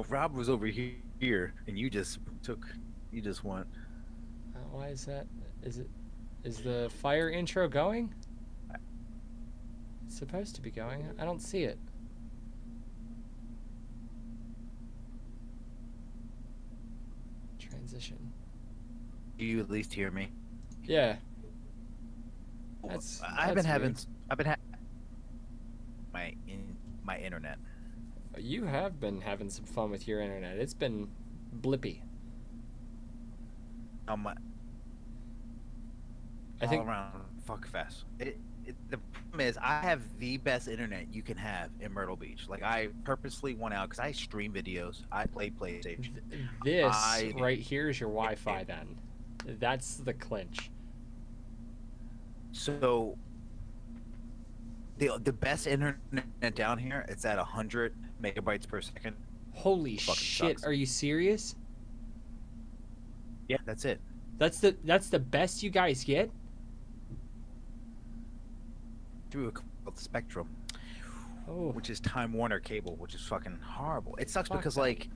Rob was over here, and you just went. Why is that? Is the fire intro going? It's supposed to be going. I don't see it. Transition. Do you at least hear me? Yeah. That's I've been having, weird. I've been having my internet. You have been having some fun with your internet. It's been blippy. My I all think around fuck fest. The problem is I have the best internet you can have in Myrtle Beach. Like I purposely went out because I stream videos. I play PlayStation. this I right here is your Wi-Fi then. That's the clinch. so the best internet down here. It's at 100 megabytes per second. Holy Fucking shit, sucks. are you serious? Yeah, that's it. That's the best you guys get? Through a company called Spectrum, Oh, which is Time Warner cable, which is fucking horrible. It sucks fuck because that. like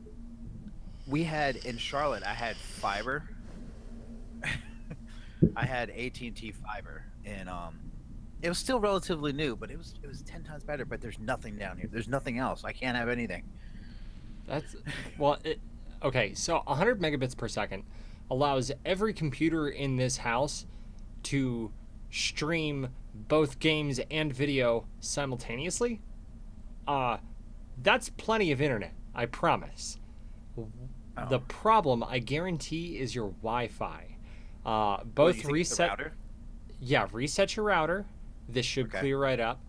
we had in Charlotte, I had fiber. I had AT&T fiber, and it was still relatively new, but it was 10 times better. But there's nothing down here. There's nothing else. I can't have anything. That's well, okay, so 100 megabits per second allows every computer in this house to stream both games and video simultaneously. Uh that's plenty of internet, I promise. The Oh, problem, I guarantee, is your Wi-Fi. what do you Both think? It's the reset, router? yeah, reset your router. This should Okay. clear right up.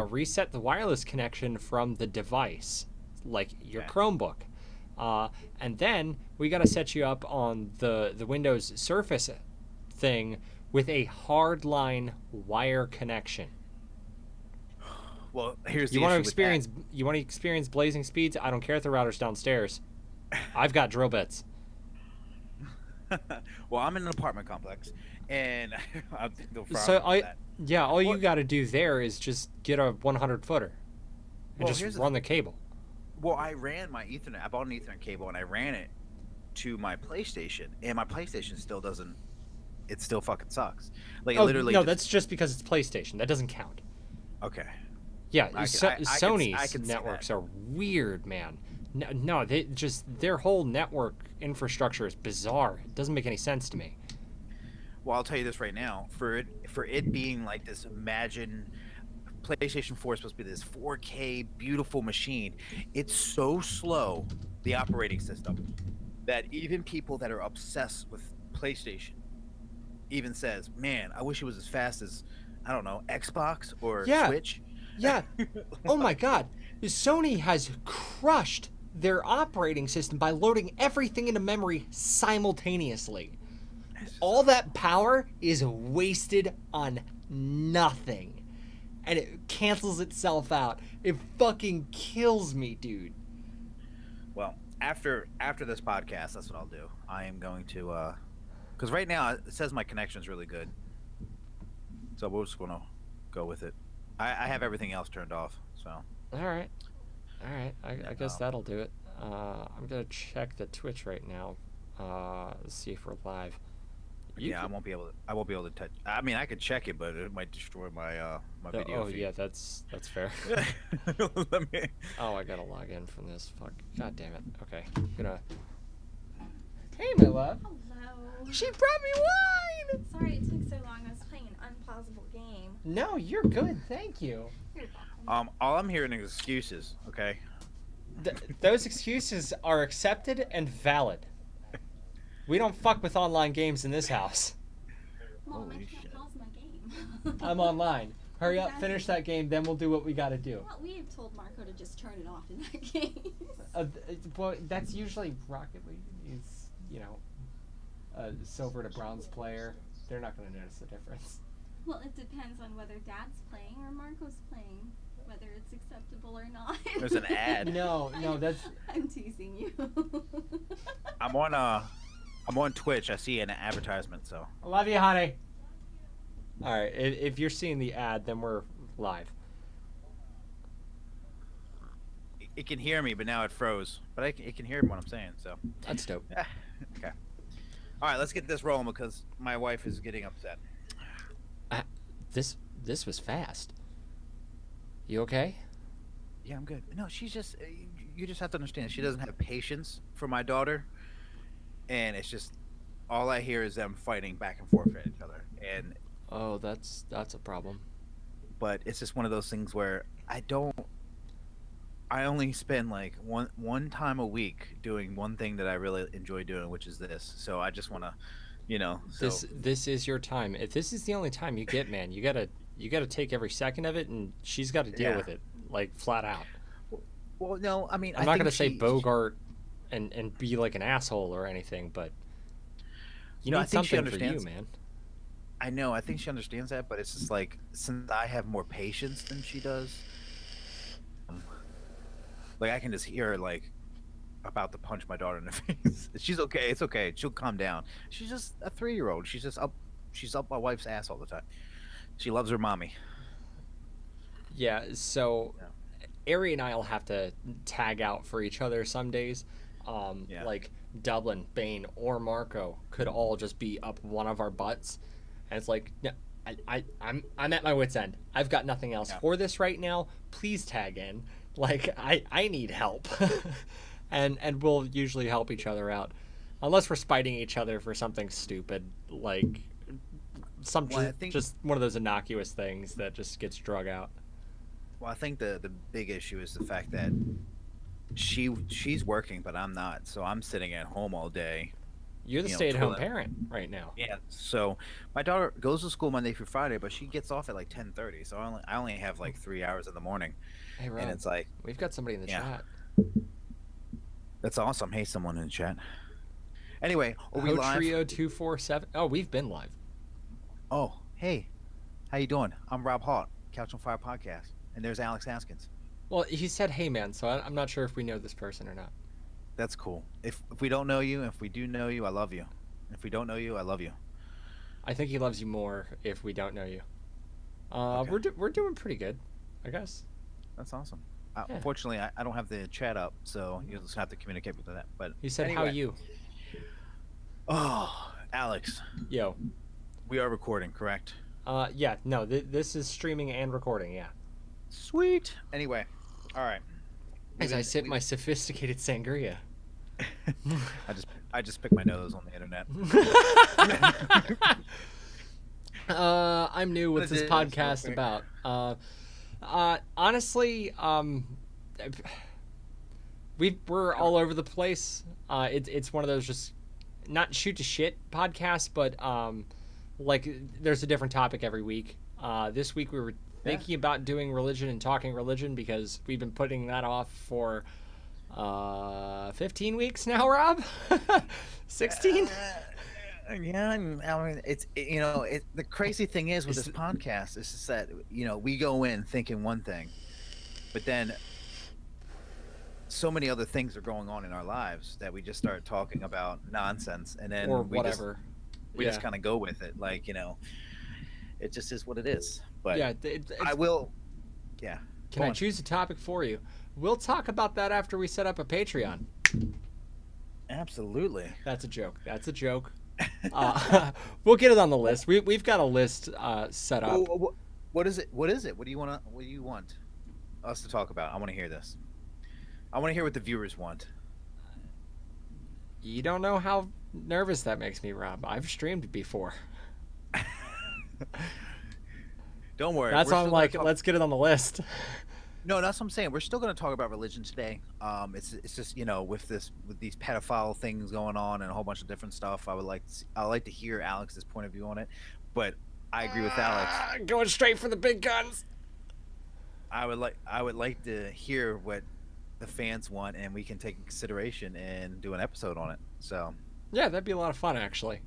Reset the wireless connection from the device, like your Okay. Chromebook. And then we got to set you up on the Windows Surface thing with a hardline wire connection. Well, here's You the want to issue with that. experience blazing speeds? I don't care if the router's downstairs. I've got drill bits. Well, I'm in an apartment complex, and I think the So problem with that. all you Well, got to do there is just get a 100 footer and well, just here's the run the cable. Well, I ran my Ethernet. I bought an Ethernet cable and I ran it to my PlayStation, and my PlayStation still doesn't. It still fucking sucks. Like it Oh literally. no, Just, that's just because it's PlayStation. That doesn't count. okay. Yeah, I Sony's can see networks that. are weird, man. No, they just their whole network infrastructure is bizarre. It doesn't make any sense to me. Well, I'll tell you this right now. For it being like this, imagine PlayStation 4 is supposed to be this 4K beautiful machine. It's so slow, the operating system, that even people that are obsessed with PlayStation even says, "Man, I wish it was as fast as I don't know Xbox or Yeah, Switch." yeah. Oh my God, Sony has crushed their operating system by loading everything into memory simultaneously. It's just All that power is wasted on nothing, and it cancels itself out. It fucking kills me, dude. well, after this podcast, that's what I'll do. I am going to because right now it says my connection is really good, so we're just gonna go with it. I have everything else turned off, so All right. All right, I guess um, that'll do it. I'm gonna check the Twitch right now. See if we're live. You yeah, could. I won't be able to touch. I mean, I could check it, but it might destroy my video Oh feed. yeah, that's fair. Let me. Oh, I gotta log in from this. Fuck. God damn it. Okay, I'm gonna. Hey, my love. Hello. She brought me wine. Sorry it took so long. I was playing an unpausable game. No, you're good. Thank you. You're welcome. All I'm hearing is excuses. Okay. Those excuses are accepted and valid. We don't fuck with online games in this house. Mom, I Holy can't shit. pause my game. I'm online. Hurry up, finish that game, then we'll do what we gotta do. Well, we have told Marco to just turn it off in that case. Well, that's usually Rocket League. He's, a silver to bronze player. They're not gonna notice the difference. Well, it depends on whether Dad's playing or Marco's playing, whether it's acceptable or not. There's an ad. No, that's. I'm teasing you. I'm on Twitch. I see an advertisement, so I love you, honey. All right, if you're seeing the ad, then we're live. it can hear me, but now it froze. But it can hear what I'm saying. So That's dope. okay. All right, let's get this rolling because my wife is getting upset. This was fast. You okay? Yeah, I'm good. No, she's just. You just have to understand. She doesn't have patience for my daughter, and it's just all I hear is them fighting back and forth at each other. And Oh, that's a problem. but it's just one of those things where I only spend like one time a week doing one thing that I really enjoy doing, which is this. So I just want to, so This is your time. If this is the only time you get, man, you gotta take every second of it, and she's got to deal Yeah. with it, like flat out. well, no, I mean, I'm not gonna say Bogart and be like an asshole or anything, but you No, I need think she something for you, understands. man. I know, I think she understands that, but it's just like since I have more patience than she does, like I can just hear her like about to punch my daughter in the face. She's okay. It's okay. She'll calm down. She's just a 3-year-old. She's just up. She's up my wife's ass all the time. She loves her mommy. Yeah, so Yeah. Ari and I'll have to tag out for each other some days. Yeah. Like Dublin, Bane, or Marco could all just be up one of our butts, and it's like, no, I'm at my wit's end. I've got nothing else Yeah. for this right now. Please tag in. Like I need help, and we'll usually help each other out, unless we're spiting each other for something stupid like Well, I think- just one of those innocuous things that just gets drug out. Well, I think the big issue is the fact that she's working, but I'm not. So I'm sitting at home all day. You're the You know, stay-at-home toilet. parent right now. Yeah. So my daughter goes to school Monday through Friday, but she gets off at like 10:30. So I only have like 3 hours in the morning, Hey, Rob, and it's like we've got somebody in the Yeah. chat. that's awesome. Hey, someone in the chat. Anyway, are we live? Trio 247. Oh, we've been live. Oh, hey, how you doing? I'm Rob Hart, Couch on Fire podcast, and there's Alex Haskins. Well, he said, "Hey, man," so I'm not sure if we know this person or not. That's cool. If we don't know you, if we do know you, I love you. If we don't know you, I love you. I think he loves you more if we don't know you. Okay. We're doing pretty good, I guess. That's awesome. Yeah. Unfortunately, I don't have the chat up, so you'll just have to communicate with that. But He said, "How anyway. you?" Oh, Alex, Yo. we are recording, correct? Yeah. No, this is streaming and recording. Yeah. Sweet. Anyway, all right. As I sip my sophisticated sangria. I just picked my nose on the internet. I'm new. What's this What it is, podcast real about? Honestly, we're all over the place. It's one of those just not shoot to shit podcasts, but like there's a different topic every week. This week we were thinking about doing religion and talking religion because we've been putting that off for 15 weeks now, Rob. 16. Yeah, I mean, the crazy thing is with this podcast is just that we go in thinking one thing, but then so many other things are going on in our lives that we just start talking about nonsense, and then Or we whatever. we just kind of go with it, like it just is what it is. But Yeah. I will. Yeah. Can go I on. choose a topic for you? We'll talk about that after we set up a Patreon. Absolutely. That's a joke. That's a joke. We'll get it on the list. We've got a list set up. What is it? What is it? What do you want? What do you want us to talk about? I want to hear this. I want to hear what the viewers want. You don't know how nervous that makes me, Rob. I've streamed before. Don't worry. That's we're why I'm still gonna like, talk- let's get it on the list. No, that's what I'm saying. We're still going to talk about religion today. It's just with these pedophile things going on and a whole bunch of different stuff. I like to hear Alex's point of view on it, but I agree with Alex. Going straight for the big guns. I would like to hear what the fans want, and we can take in consideration and do an episode on it. So Yeah, that'd be a lot of fun, actually.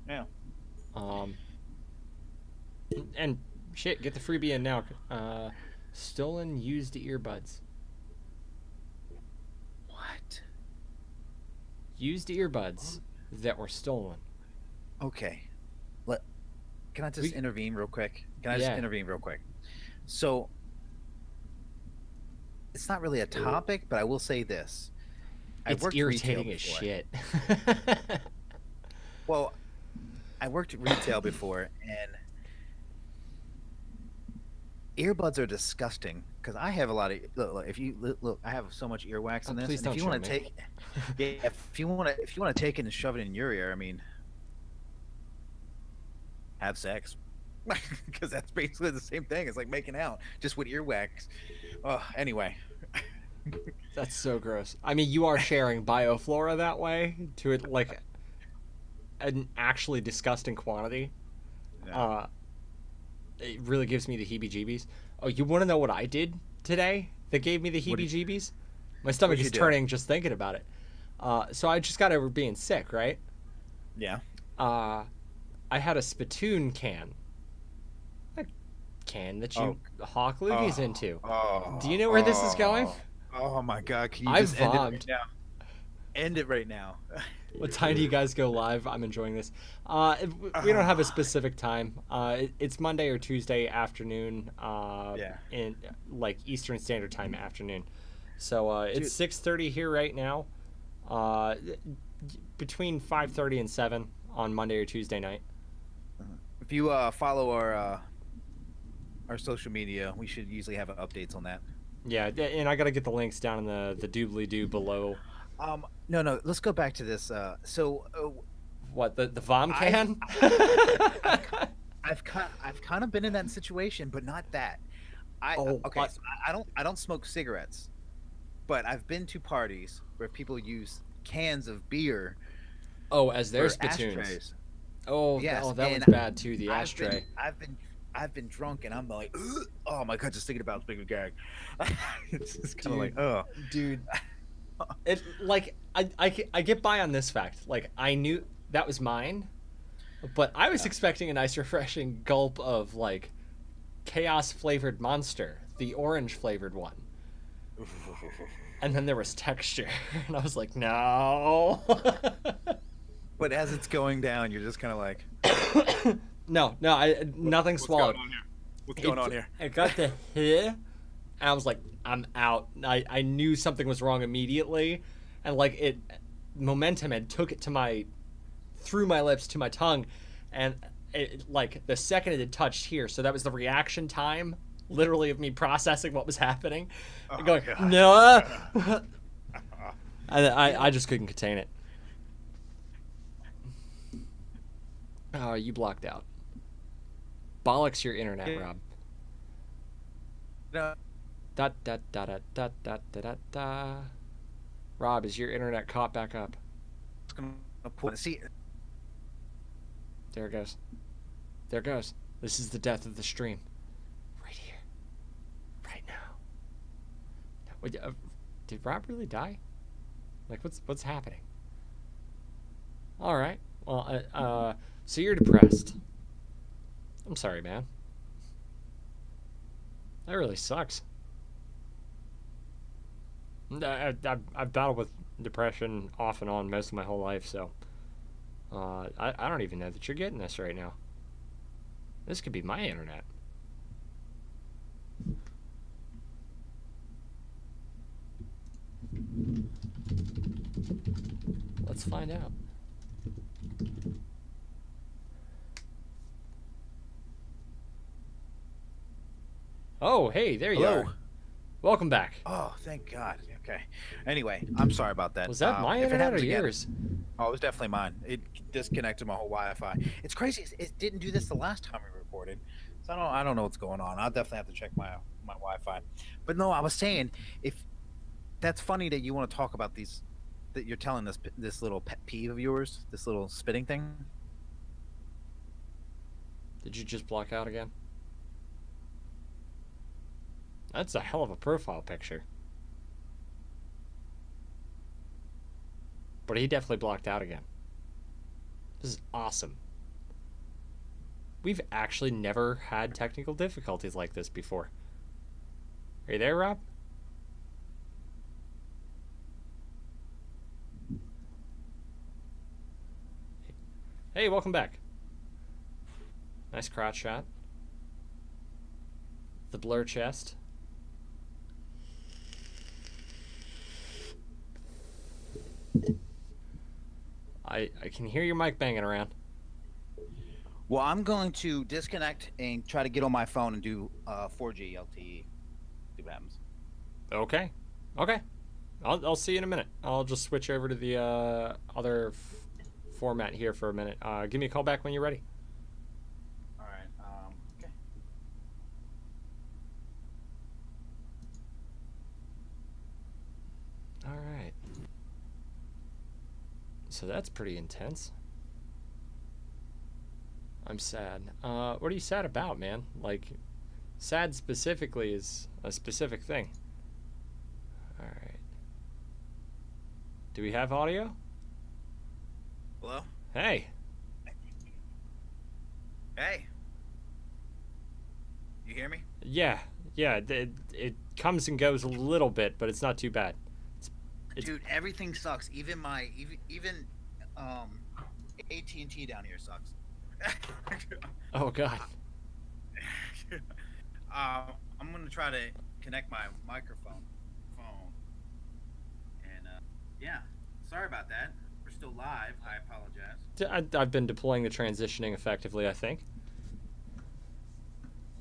yeah. And shit, get the freebie in now. Stolen used earbuds. What? Used earbuds that were stolen. Okay. Can I just We- intervene real quick? Can I Yeah. just intervene real quick? So it's not really a topic, but I will say this: I've It's worked retail irritating as before. shit. Well, I worked retail before, and earbuds are disgusting because I have a lot of look, if you look, I have so much earwax Oh, in this, please and if don't you show want to me. take, yeah, if you want to take it and shove it in your ear, I mean, have sex, because that's basically the same thing. It's like making out just with earwax. Oh, anyway, That's so gross. I mean, you are sharing bioflora that way to it like an actually disgusting quantity. yeah. Uh, it really gives me the heebie-jeebies. Oh, you want to know what I did today that gave me the What did heebie-jeebies? My stomach what'd you is do? turning just thinking about it. So I just got over being sick, right? Yeah. Uh, I had a spittoon can, a can that you hawk loogies Oh, into. oh, Do you know where this is going? oh, oh my God! Can you I've just end it right vomed. now? End it right now. What time do you guys go live? I'm enjoying this. We don't have a Ah, specific time. It's Monday or Tuesday afternoon, yeah, in like Eastern Standard Time afternoon. So it's dude. 6:30 here right now. Uh, between 5:30 and 7 on Monday or Tuesday night. If you follow our social media, we should usually have updates on that. Yeah, and I gotta get the links down in the doobly doo below. No, no. Let's go back to this. What the vom I've can? I've I've kind of been in that situation, but not that. Oh, Okay. So I don't smoke cigarettes, but I've been to parties where people use cans of beer oh, as their for spittoons. ashtrays. Oh, Yes, that and one's bad too. The I've been ashtray. I've been I've been drunk, and I'm like, "Ugh, oh my God, just thinking about this big gag. It's just kind of like, Dude, oh, dude, it like I get by on this fact. Like I knew that was mine, but I was yeah. expecting a nice refreshing gulp of like chaos flavored monster, the orange flavored one. And then there was texture, and I was like, no. But as it's going down, you're just kind of like, No, nothing what's going swallowed. on here? What's going on here? I got the hit, and I was like, I'm out. I knew something was wrong immediately, and like it, momentum had took it to my, through my lips to my tongue, and it, like the second it had touched here, so that was the reaction time, literally of me processing what was happening, and Oh going God. no, and I just couldn't contain it. Oh, you blocked out. Bollocks your internet, Rob. No, Da da da da da da da da da. Rob, is your internet caught back up? it's gonna pull. See, There it goes. There it goes. This is the death of the stream. Right here. Right now. Wait, did Rob really die? Like, what's happening? All right. Well, so you're depressed. I'm sorry, man. That really sucks. I've battled with depression off and on most of my whole life, so I don't even know that you're getting this right now. This could be my internet. Let's find out. Oh, hey, there you hello. are. Welcome back. Oh, thank God. Okay. Anyway, I'm sorry about that. Was that my If it internet or happens again, yours? oh, it was definitely mine. It disconnected my whole Wi-Fi. It's crazy. It didn't do this the last time we recorded, so I don't know what's going on. I'll definitely have to check my Wi-Fi. But no, I was saying, if that's funny that you want to talk about these, that you're telling this little pet peeve of yours, this little spitting thing. Did you just block out again? That's a hell of a profile picture. But he definitely blocked out again. This is awesome. We've actually never had technical difficulties like this before. Are you there, Rob? Hey, welcome back. Nice crotch shot. The blur chest. I can hear your mic banging around. Well, I'm going to disconnect and try to get on my phone and do 4G LTE. See what happens. Okay. Okay. I'll see you in a minute. I'll just switch over to the other format here for a minute. Give me a call back when you're ready. All right. Okay. All right. So that's pretty intense. I'm sad. What are you sad about, man? Like, sad specifically is a specific thing. All right. Do we have audio? Hello. Hey. Hey. You hear me? Yeah. Yeah. It comes and goes a little bit, but it's not too bad. Dude, everything sucks. Even my even AT&T down here sucks. Oh God. I'm gonna try to connect my microphone phone. And yeah, sorry about that. We're still live. I apologize. I've been deploying the transitioning effectively, I think.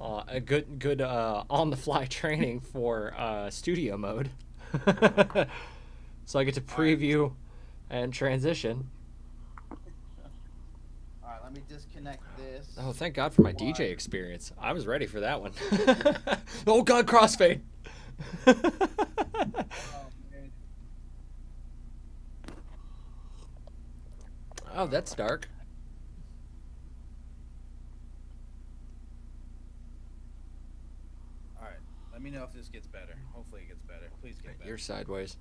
A good on the fly training for studio mode. So I get to preview and transition. All right, let me disconnect this. Oh, thank God for my DJ experience. I was ready for that one. Oh God, crossfade. Oh, man. Oh, that's dark. All right, let me know if this gets better. Hopefully it gets better. Please get better. You're sideways.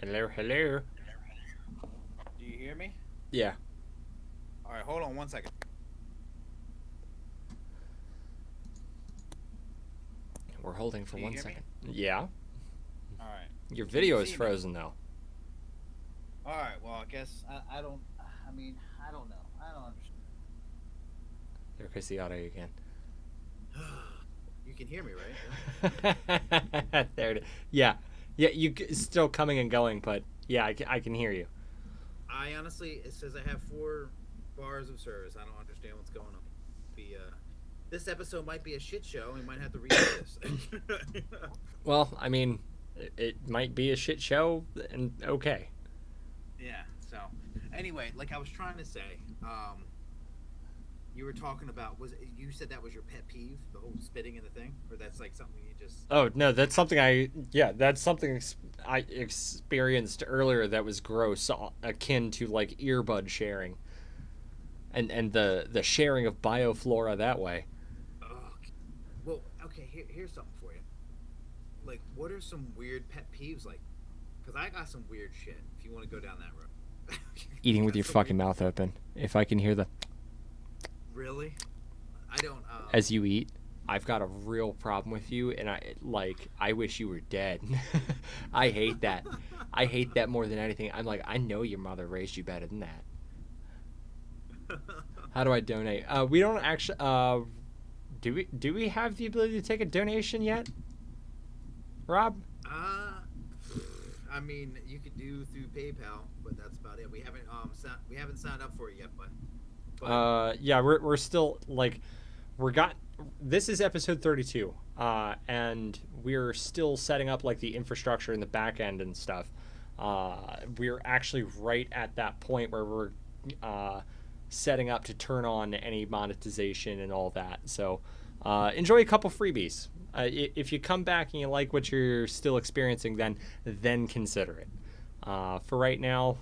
Hello, hello. Do you hear me? Yeah. All right, hold on 1 second. We're holding for Do you 1 hear me? second. Yeah. All right. Your video is see me? frozen though. All right. Well, I guess I don't. I mean, I don't know. I don't understand. There goes the audio again. You can hear me, right? There it is. Yeah. Yeah, still coming and going, but yeah, I can hear you. I honestly, it says I have 4 bars of service. I don't understand what's going on. This episode might be a shit show. We might have to read this. Well, I mean, it might be a shit show, and okay. Yeah. So, anyway, like I was trying to say, you were talking about you said that was your pet peeve, the whole spitting in the thing, or that's like something you just. Oh no, that's something that's something I experienced earlier that was gross, akin to like earbud sharing, and the sharing of bioflora that way. Well, okay. Here's something for you. Like, what are some weird pet peeves? Like, because I got some weird shit. If you want to go down that road. Eating with your fucking mouth open. If I can hear the. Really? I don't. As you eat, I've got a real problem with you, and I wish you were dead. I hate that. I hate that more than anything. I'm like, I know your mother raised you better than that. How do I donate? We don't actually. Do we have the ability to take a donation yet, Rob? I mean, you could do through PayPal, but that's about it. We haven't signed up for it yet, but. Yeah, we're still like, this is episode 32, and we're still setting up like the infrastructure in the back end and stuff. We're actually right at that point where we're setting up to turn on any monetization and all that. So enjoy a couple freebies. If you come back and you like what you're still experiencing, then consider it. For right now,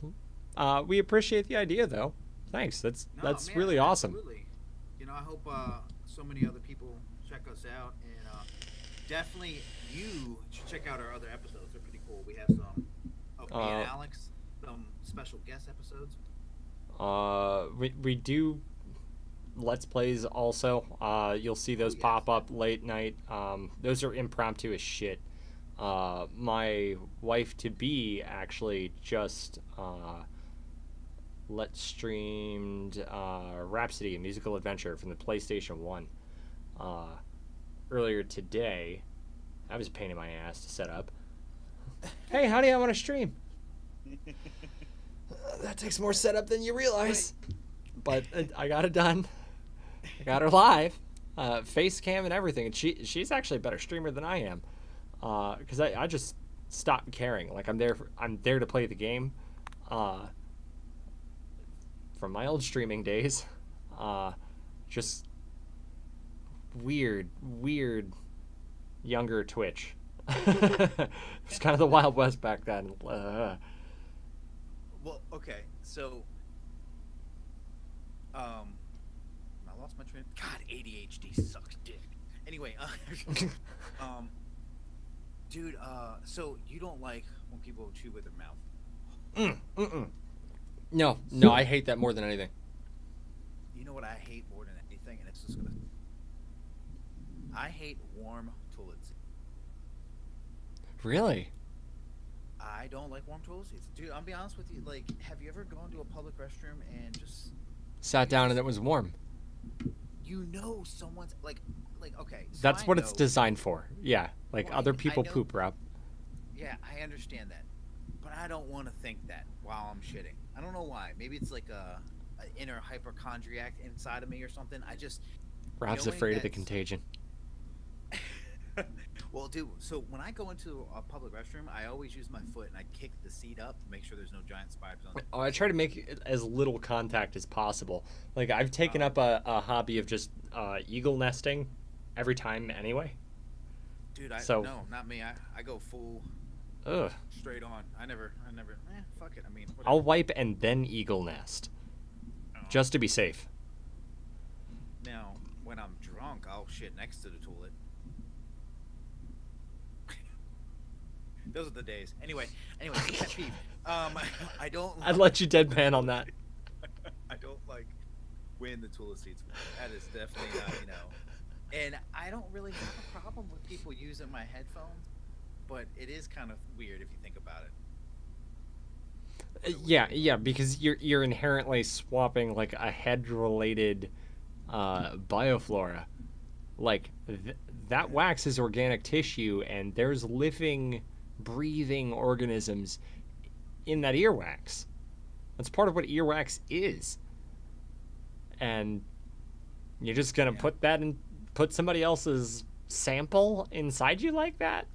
we appreciate the idea though. Thanks. That's Man, really awesome. Absolutely. You know, I hope so many other people check us out, and definitely you should check out our other episodes. They're pretty cool. We have some of me and Alex, some special guest episodes. We do Let's Plays also. You'll see those pop up late night. Those are impromptu as shit. My wife to be actually just Let's streamed Rhapsody, a musical adventure from the PlayStation 1 earlier today. That was a pain in my ass to set up. Hey, honey, I want to stream. That takes more setup than you realize. But I got it done. I got her live, face cam and everything. And she's actually a better streamer than I am, because I just stopped caring. Like I'm there to play the game, from my old streaming days. Just weird younger Twitch. It's kind of the Wild West back then. Well, okay, so I lost my train. God, ADHD sucks dick. Anyway, dude, so you don't like when people chew with their mouth? No, I hate that more than anything. You know what I hate more than anything, and it's just gonna. I hate warm toilet seats. Really? I don't like warm toilet seats, dude. I'll be honest with you. Like, have you ever gone to a public restroom and just Sat down and it was warm. Someone's like okay. So That's I what it's know- designed for. Yeah, like Well, other I people know- poop, Rob. Yeah, I understand that, but I don't want to think that while I'm shitting. I don't know why. Maybe it's like a inner hypochondriac inside of me or something. I just Rob's knowing afraid of the that- contagion. Well, dude, so when I go into a public restroom, I always use my foot and I kick the seat up to make sure there's no giant spiders on it. Oh, I try to make as little contact as possible. Like I've taken up a hobby of just eagle nesting every time anyway. Dude, So- no, not me. I go full Ugh. straight on. I never. Fuck it. I mean, whatever. I'll wipe and then eagle nest, Oh. just to be safe. Now, when I'm drunk, I'll shit next to the toilet. Those are the days. Anyway, pet peeve. I don't. I'd let you deadpan on that. I don't like when the toilet seats. That is definitely not, And I don't really have a problem with people using my headphones, but it is kind of weird if you think about it. Yeah, because you're inherently swapping like a head-related bioflora. Like that wax is organic tissue, and there's living, breathing organisms in that earwax. That's part of what earwax is. And you're just gonna put somebody else's sample inside you like that?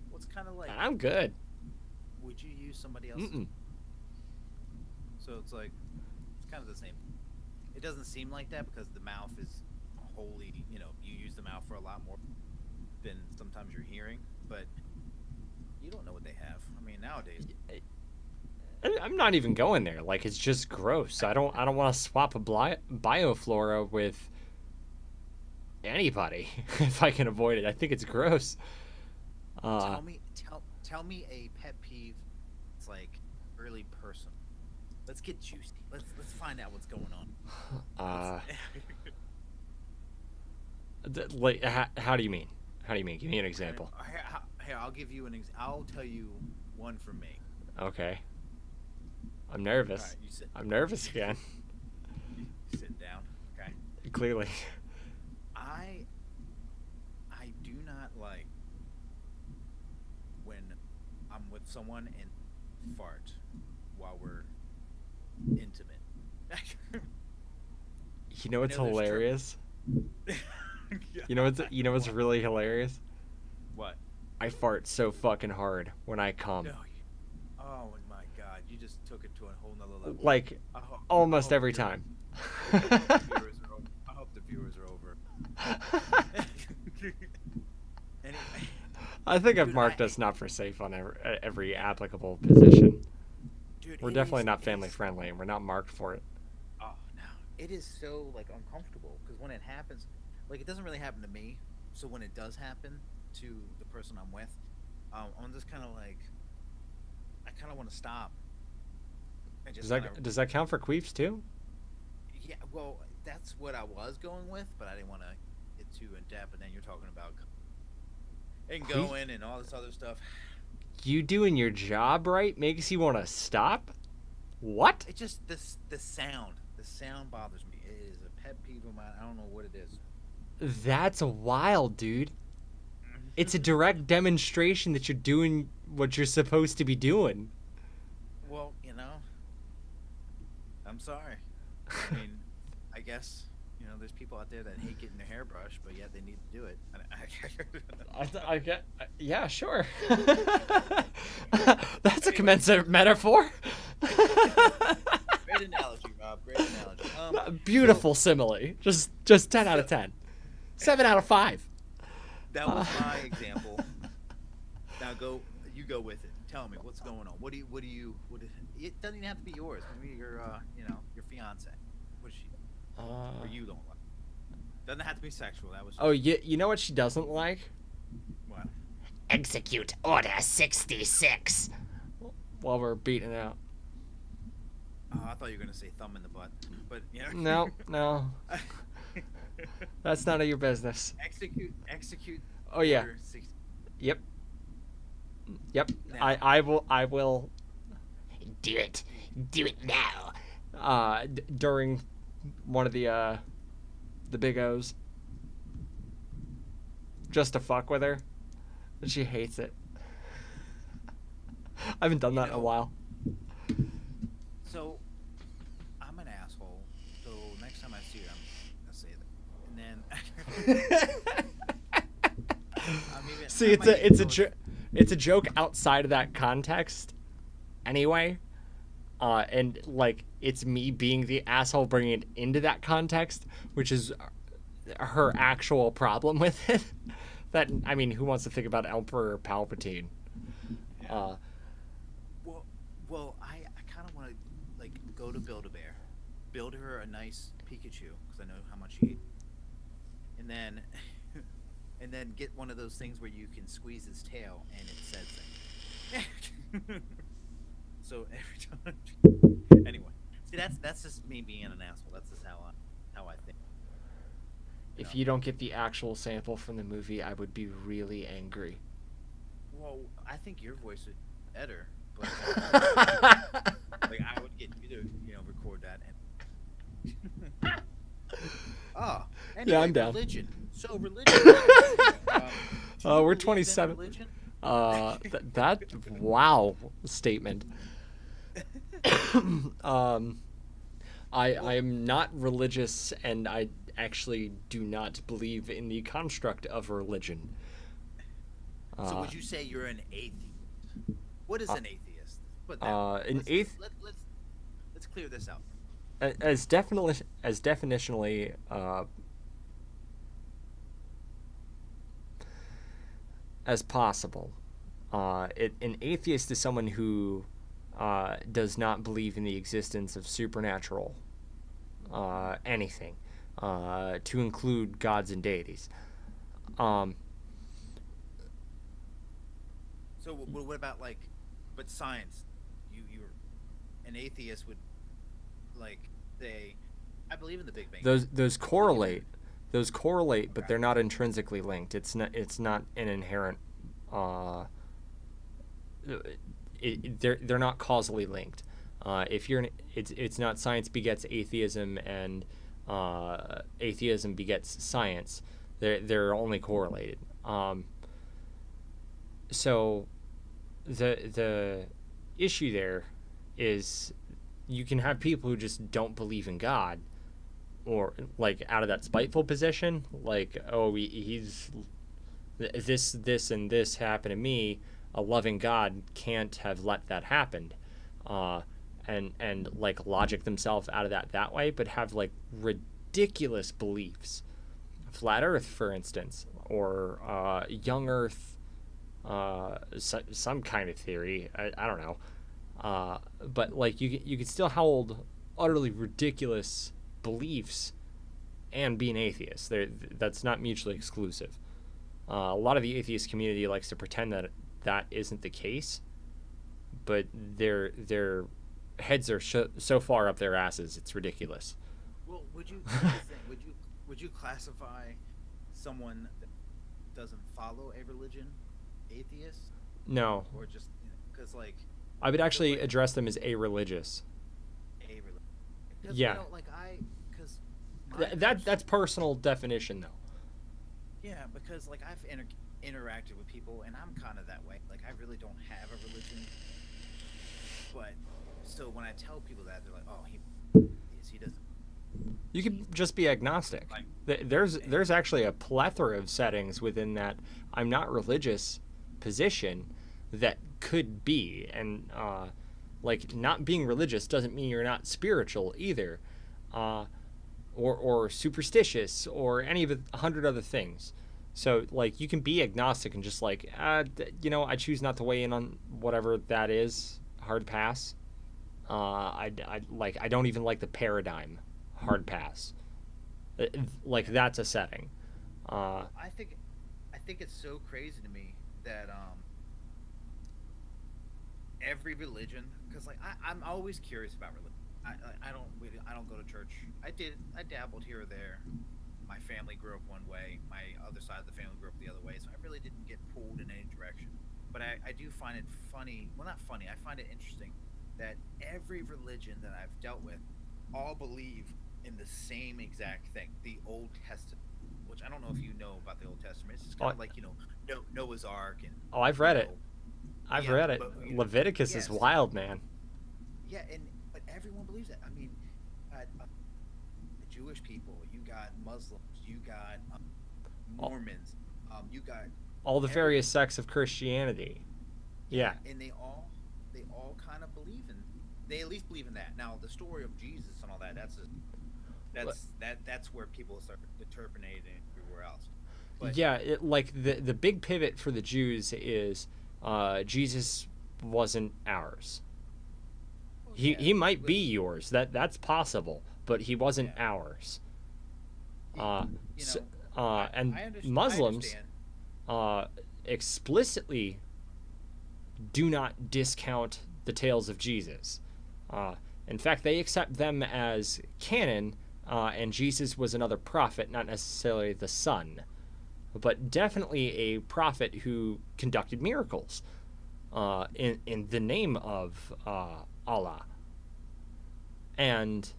Well, it's kind of like, I'm good. would you use somebody else's? Mm-mm. So it's like, it's kind of the same. It doesn't seem like that because the mouth is wholly, you use the mouth for a lot more than sometimes you're hearing, but you don't know what they have. I mean, nowadays. I'm not even going there. Like it's just gross. I don't want to swap a bioflora with anybody if I can avoid it. I think it's gross. Tell me a pet peeve. It's like early person. Let's get juicy. Let's find out what's going on. Like how do you mean? How do you mean? Give me an example. Here, I'll give you I'll tell you one from me. Okay. I'm nervous. All right, you sit. I'm nervous again. You sit down. Okay. Clearly. I do not like when I'm with someone and fart while we're intimate. You know what's I know there's hilarious? Yeah. You know what's really hilarious? What? I fart so fucking hard when I come. No. Oh my god, you just took it to a whole nother level. Like I hope- almost I hope every the time. I hope the viewers are over. Anyway, I think I've Dude, marked us not for safe on every applicable position. dude, We're it definitely is- not it family is- friendly, and we're not marked for it. Oh no, it is so like uncomfortable because when it happens, like it doesn't really happen to me. So when it does happen to the person I'm with, I'm just kind of like, I kind of want to stop. And just Does that count for queefs too? Yeah, well, that's what I was going with, but I didn't want to get too in depth. And then you're talking about and Queef? going and all this other stuff. You doing your job right makes you want to stop? What? It just the sound bothers me. It is a pet peeve of mine. I don't know what it is. That's wild, dude. It's a direct demonstration that you're doing what you're supposed to be doing. Well, I'm sorry. I mean, I guess there's people out there that hate getting their hair brushed, but yet they need to do it. I get, yeah, sure. That's a commensurate metaphor. Great analogy, Rob. Great analogy. Beautiful simile. Just 10 out of 10. 7 out of 5. That was my example. Now you go with it. Tell me what's going on. What it doesn't even have to be yours. Maybe your fiance. What is she? Or you don't like? Doesn't have to be sexual. That was. Oh, you know what she doesn't like? What? Execute Order 66. While we're beating it out. Oh, I thought you were gonna say thumb in the butt, but No. That's none of your business. Execute. Oh yeah. Order 60. Yep. Now. I will. Do it now. During one of the Big O's, just to fuck with her. She hates it. I haven't done that in a while. So, I'm an asshole. So next time I see her, I'm gonna say that. And then. See, it's a joke outside of that context, anyway. And like it's me being the asshole bringing it into that context, which is her actual problem with it. That, I mean, who wants to think about Emperor Palpatine? Yeah. Well, I kind of want to like go to Build-A-Bear, build her a nice Pikachu because I know how much she hates, and then get one of those things where you can squeeze his tail and it says things. So every time. Anyway, see that's just me being an asshole. That's just how I think. If you don't get the actual sample from the movie, I would be really angry. Well, I think your voice would be better, but like I would get you to record that. And anyway, yeah, I'm down. Religion. So religion. We're 27. Religion? That wow statement. I am not religious, and I actually do not believe in the construct of religion. So would you say you're an atheist? What is an atheist? Let's clear this out. As definitionally as possible. An atheist is someone who does not believe in the existence of supernatural anything, to include gods and deities. So what about but science? You're an atheist would say, I believe in the Big Bang. Those correlate, but they're not intrinsically linked. It's not an inherent. They're not causally linked. It's not science begets atheism and atheism begets science. They're only correlated. So the issue there is you can have people who just don't believe in God, or out of that spiteful position, he's this and this happened to me. A loving God can't have let that happen, and logic themselves out of that way, but have ridiculous beliefs, flat Earth, for instance, or young Earth, some kind of theory. I don't know, but you could still hold utterly ridiculous beliefs and be an atheist. That's not mutually exclusive. A lot of the atheist community likes to pretend that isn't the case, but their heads are so far up their asses, it's ridiculous. Well, would you classify someone that doesn't follow a religion atheist? No. Or just because I would actually address them as a-religious. Yeah. That's personal definition though. Yeah, because I've interacted with people, and I'm kind of that way. Like I really don't have a religion, but so when I tell people that, they're like, "Oh, he doesn't You could just be agnostic. like." There's actually a plethora of settings within that I'm not religious position that could be, and like not being religious doesn't mean you're not spiritual either, uh, or superstitious or any of 100 other things. So like you can be agnostic and just like I choose not to weigh in on whatever that is. Hard pass. I don't even like the paradigm. Hard pass. Like that's a setting. Uh, I think it's so crazy to me that every religion, because like I'm always curious about religion. I don't go to church. I dabbled here or there. My family grew up one way. My other side of the family grew up the other way. So I really didn't get pulled in any direction. But I do find it funny. Well, not funny. I find it interesting that every religion that I've dealt with all believe in the same exact thing, the Old Testament. Which I don't know if you know about the Old Testament. It's just kind of like Noah's Ark and oh, I've read you it. know, I've yeah, read it. but Leviticus is yes, wild, man. yeah, and but everyone believes that. I mean, the Jewish people, you got Muslims, you got All, Mormons, you got all the every various sects of Christianity. yeah, Yeah. and they all kind of believe in they at least believe in that. Now the story of Jesus and all that that's where people start interpreting everywhere else. But Yeah, like the big pivot for the Jews is Jesus wasn't ours. oh yeah, He might be yours. That's possible, but he wasn't yeah, ours. you, Uh, you so, know, and I Muslims understand. explicitly do not discount the tales of Jesus. Uh, in fact, they accept them as canon, and Jesus was another prophet, not necessarily the son, but definitely a prophet who conducted miracles in the name of Allah. And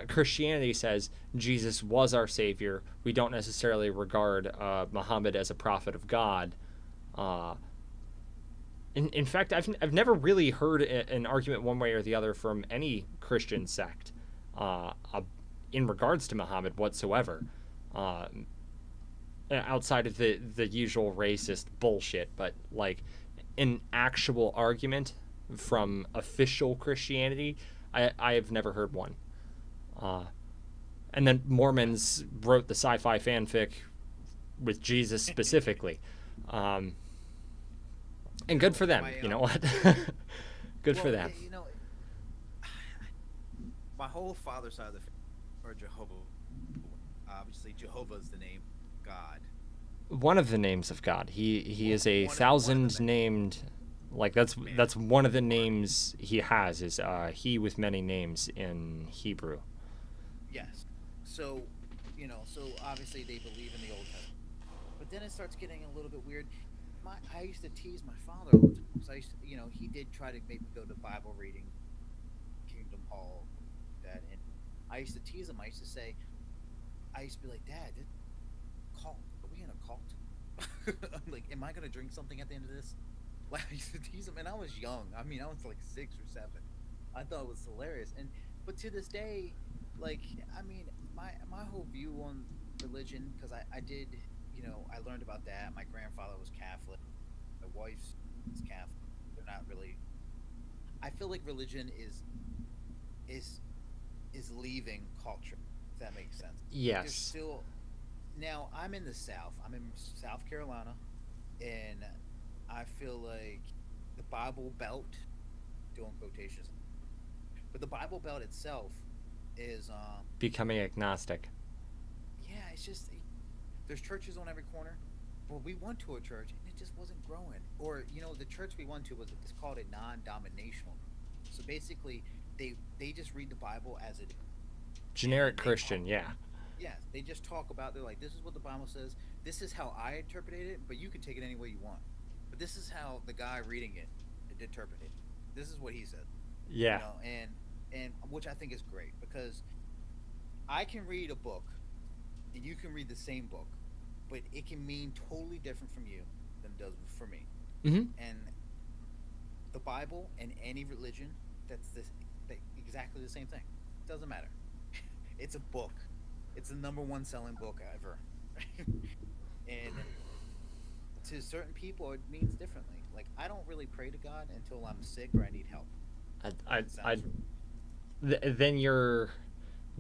Christianity says Jesus was our savior. We don't necessarily regard Muhammad as a prophet of God. Uh, in fact, I've never really heard an argument one way or the other from any Christian sect in regards to Muhammad whatsoever, uh, outside of the usual racist bullshit. But like an actual argument from official Christianity, I have never heard one. Uh, and then Mormons wrote the sci-fi fanfic with Jesus specifically. Um, and good for them. My You know what? Good for well, them. my whole father's side of the family are Jehovah. Obviously, Jehovah is the name of God. One of the names of God. He Well, is a one of the thousand named. Like that's man. that's one of the names he has is he with many names in Hebrew. Yes. So, so obviously they believe in the Old Testament. But then it starts getting a little bit weird. I used to tease my father all the time. So he did try to make me go to Bible reading, Kingdom Hall, that, and I used to tease him. I used to be like, Dad, cult? Are we in a cult? I'm like, am I gonna drink something at the end of this? Like, I used to tease him, and I was young. I mean, I was like 6 or 7. I thought it was hilarious, but to this day, like, I mean, my whole view on religion, because I did, I learned about that. My grandfather was Catholic. My wife's Catholic. They're not really. I feel like religion is leaving culture. If that makes sense. Like, there's Yes. still. Now I'm in the South. I'm in South Carolina, and I feel like the Bible Belt, doing quotations, but the Bible Belt itself is Becoming agnostic. yeah, it's just there's churches on every corner. But we went to a church and it just wasn't growing. Or the church we went to it's called a non-dominational. So basically, they just read the Bible as it is, Generic and they talk. Christian, yeah. Yeah, they just talk about. They're like, this is what the Bible says. This is how I interpreted it, but you can take it any way you want. But this is how the guy reading it interpreted it. This is what he said. Yeah. And which I think is great because I can read a book and you can read the same book, but it can mean totally different from you than it does for me. Mm-hmm. And the Bible and any religion, exactly the same thing. Doesn't matter. It's a book. It's the number one selling book ever. And to certain people, it means differently. Like I don't really pray to God until I'm sick or I need help. I then your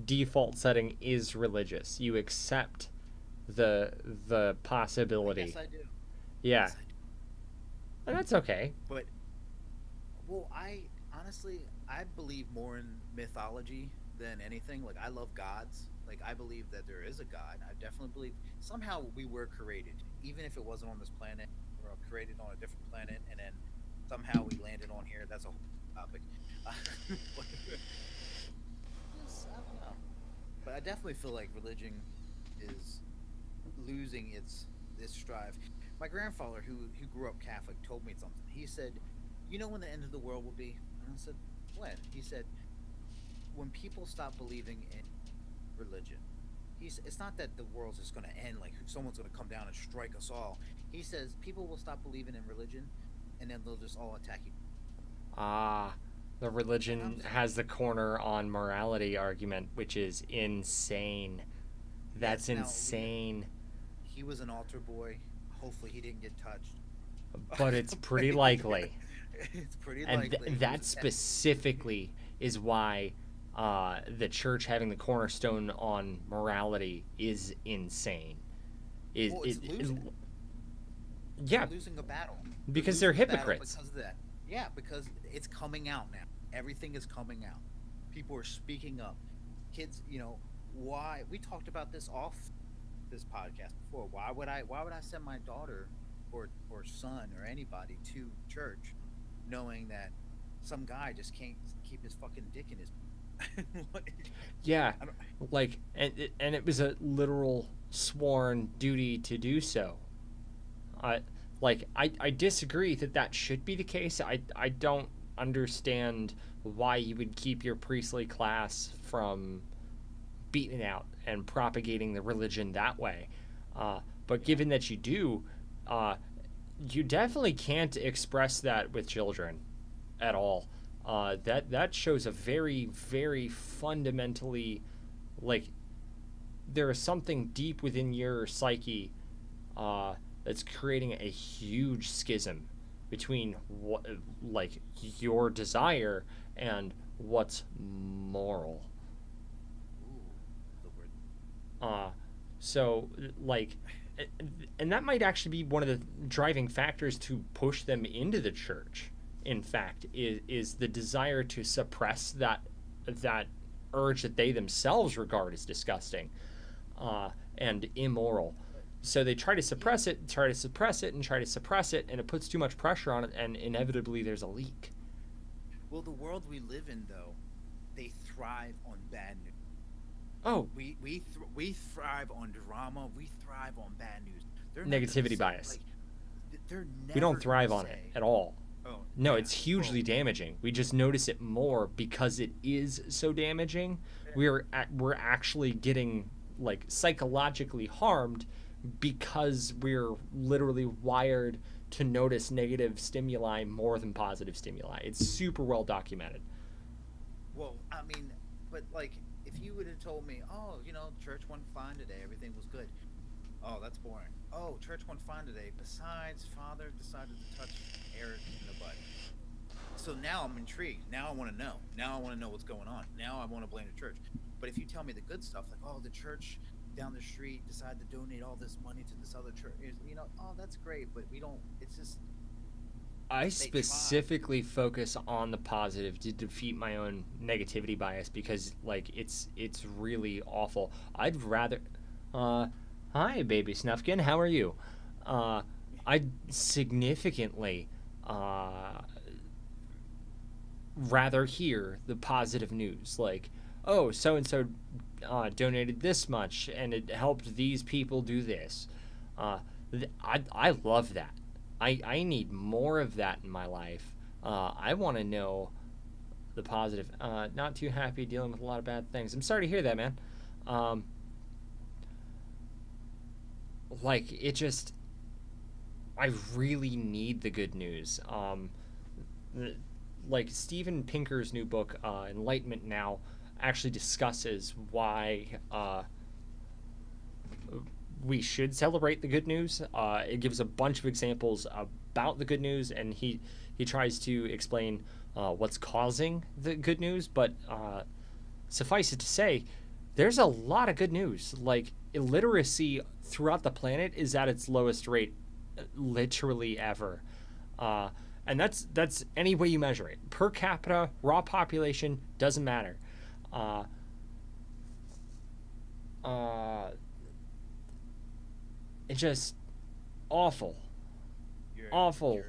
default setting is religious. You accept the possibility. Yes, I do. Yeah, Yes, I do. and that's okay. But well, I honestly I believe more in mythology than anything. Like I love gods. Like I believe that there is a God. I definitely believe somehow we were created, even if it wasn't on this planet. We were created on a different planet, and then somehow we landed on here. That's a whole topic. But, yes, I don't know. But I definitely feel like religion is losing its strive. My grandfather, who grew up Catholic, told me something. He said, "You know when the end of the world will be?" And I said, "When?" He said, "When people stop believing in religion." It's not that the world's just going to end, like someone's going to come down and strike us all. He says people will stop believing in religion, and then they'll just all attack you. Ah, the religion has the corner on morality argument, which is insane. That's Yes, now, insane. he was an altar boy. Hopefully, he didn't get touched. But it's pretty likely. It's pretty And likely. He that was a specifically is why the church having the cornerstone on morality is insane. Well, it's losing. Yeah, They're losing a battle. because They're they're losing a battle hypocrites. because of that. Yeah, because it's coming out now. Everything is coming out. People are speaking up. Kids, why we talked about this off this podcast before. Why would I send my daughter or son or anybody to church knowing that some guy just can't keep his fucking dick in his Yeah, I don't, like, and it was a literal sworn duty to do so. I I disagree that that should be the case. I don't understand why you would keep your priestly class from beating it out and propagating the religion that way. But given that you do, you definitely can't express that with children at all. That shows a very, very fundamentally, like, there is something deep within your psyche that's creating a huge schism between what, like, your desire and what's moral. ooh, the word. So, like, and that might actually be one of the driving factors to push them into the church. In fact, is the desire to suppress that urge that they themselves regard as disgusting and immoral. So they try to suppress it, and it puts too much pressure on it, and inevitably there's a leak. Well, the world we live in, though, they thrive on bad news. Oh, We thrive on drama. We thrive on bad news. They're not gonna negativity say, bias. Like, they're never we don't gonna thrive on it say, at all. Oh, No, yeah, it's hugely well, damaging. We just notice it more because it is so damaging. We're actually getting, like, psychologically harmed because we're literally wired to notice negative stimuli more than positive stimuli. It's super well documented. Well, I mean, but like, if you would have told me, oh, church went fine today, everything was good. Oh, that's boring. Oh, church went fine today. Besides, Father decided to touch Eric in the butt. So now I'm intrigued. Now I want to know. Now I want to know what's going on. Now I want to blame the church. But if you tell me the good stuff, like, oh, the church down the street decided to donate all this money to this other church, oh, that's great. But we don't. It's just I they try. specifically focus on the positive to defeat my own negativity bias because, like, it's really awful. I'd rather hi baby Snufkin, how are you? I'd significantly rather hear the positive news, like, oh, so and so donated this much and it helped these people do this. I love that. I need more of that in my life. I want to know the positive. Not too happy dealing with a lot of bad things. I'm sorry to hear that, man. like it just, I really need the good news. Like Steven Pinker's new book, Enlightenment Now, actually discusses why we should celebrate the good news. It gives a bunch of examples about the good news, and he tries to explain what's causing the good news. But suffice it to say, there's a lot of good news. Like illiteracy throughout the planet is at its lowest rate, literally ever. And that's any way you measure it. Per capita, raw population, doesn't matter. It's just awful. Awful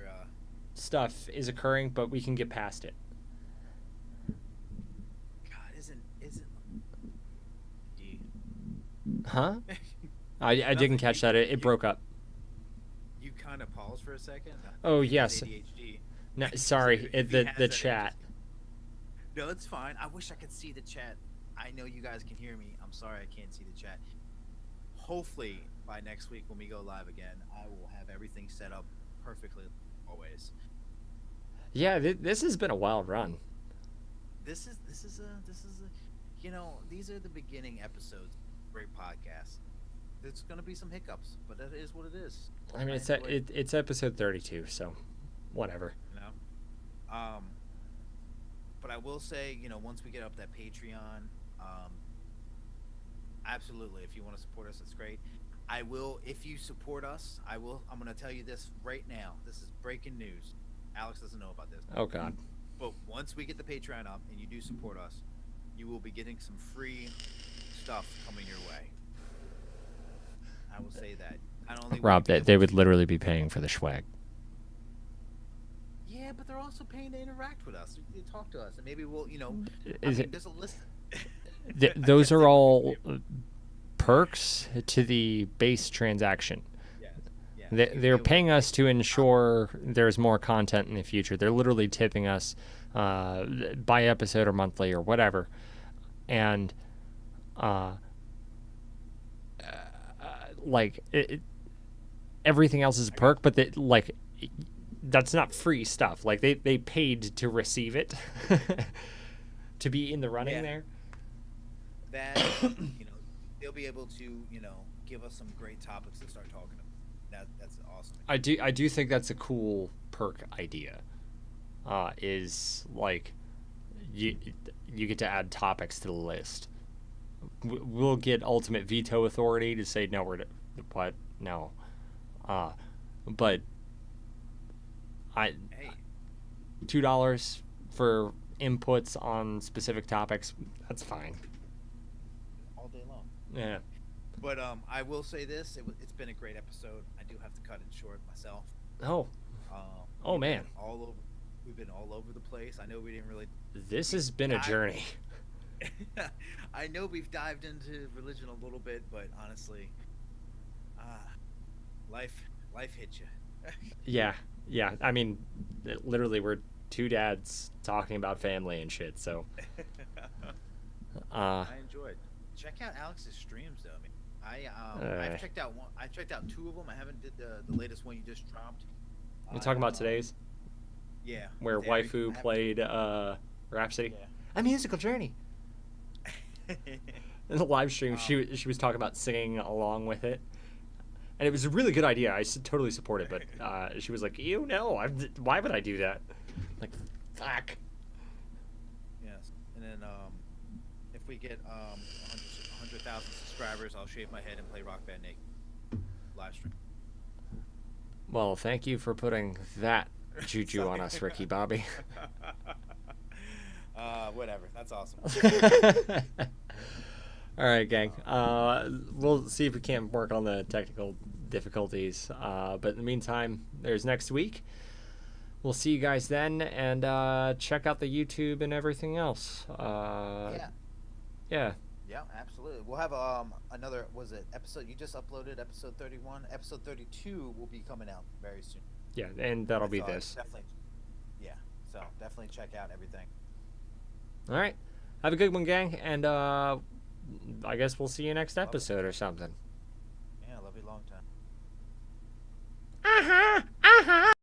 stuff is occurring, but we can get past it. God, isn't Huh? I didn't catch that. It broke up. you kind of paused for a second? Oh, It's yes. ADHD. No, sorry, If he has the that chat. No, it's fine. I wish I could see the chat. I know you guys can hear me. I'm sorry I can't see the chat. Hopefully by next week when we go live again, I will have everything set up perfectly always. Yeah, this has been a wild run. This is you know, these are the beginning episodes. Great podcast. There's gonna be some hiccups, but that is what it is. I mean, enjoy it, it's episode 32, so whatever. you know. But I will say, you know, once we get up that Patreon, absolutely, if you want to support us, it's great. I will, if you support us, I'm going to tell you this right now. This is breaking news. Alex doesn't know about this. Oh God. But once we get the Patreon up and you do support us, you will be getting some free stuff coming your way. I will say that. I only Rob, they would literally be paying for the swag. Yeah, but they're also paying to interact with us. They talk to us, and maybe we'll, you know, Is it- there's a list. Those are all perks to the base transaction. Yes, yeah. They're paying us to ensure there's more content in the future. They're literally tipping us by episode or monthly or whatever. And everything else is a perk, but that's not free stuff. Like they paid to receive it, to be in the running Yeah. there. That you know, they'll be able to, you know, give us some great topics to start talking about. That's awesome. I do think that's a cool perk idea. Is like you get to add topics to the list. We'll get ultimate veto authority to say no. What no, but Hey, $2 for inputs on specific topics. That's fine. all day long. Yeah. But I will say this: it's been a great episode. I do have to cut it short myself. Oh. Oh We've man. been we've been all over the place. I know we didn't really. This has been a journey. I know we've dived into religion a little bit, but honestly, life hits you. Yeah. I mean, literally, we're two dads talking about family and shit. So. I enjoyed. Check out Alex's streams, though. I mean, I've checked out one. I checked out two of them. I haven't did the latest one you just dropped. We're talking about today's, Yeah. where with Ari. I waifu haven't- played Rhapsody. Yeah. A musical journey. In the live stream, she was talking about singing along with it, and it was a really good idea. I totally support it, but she was like, "Ew, no! Why would I do that?" Like, fuck. Yes. And then if we get 100,000 subscribers, I'll shave my head and play Rock Band naked. Live stream. Well, thank you for putting that juju on us, Ricky Bobby. Whatever. That's awesome. All right, gang. We'll see if we can work on the technical difficulties. But in the meantime, there's next week. We'll see you guys then, and check out the YouTube and everything else. Yeah. Yeah. Yeah, absolutely. We'll have another, was it episode you just uploaded, episode 31? Episode 32 will be coming out very soon. Yeah, and that'll be So this. Definitely. Yeah. So definitely check out everything. All right. Have a good one, gang, and I guess we'll see you next episode or something. Yeah, love you long time.